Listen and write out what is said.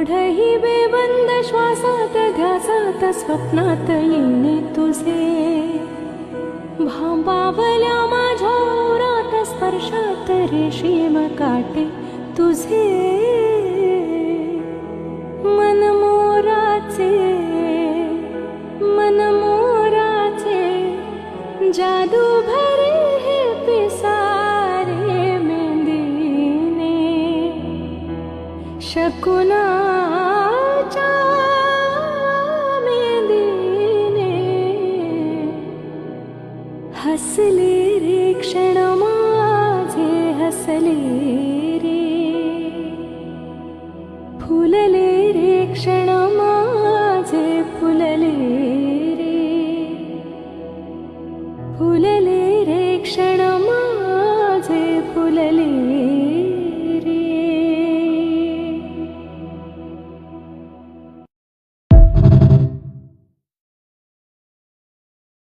ओढही बेबंद श्वासात ध्यासात स्वप्नात येणे तुझे भांबावल्या माझ्या ओरात स्पर्शात रेशीम काटे तुझे मनमोराचे जादू भरे हे पिसारे मेंदीने शकुनाच्या मेंदीने हसले रे क्षण माझे हसले रे फुलले रे क्षण माझे फुलले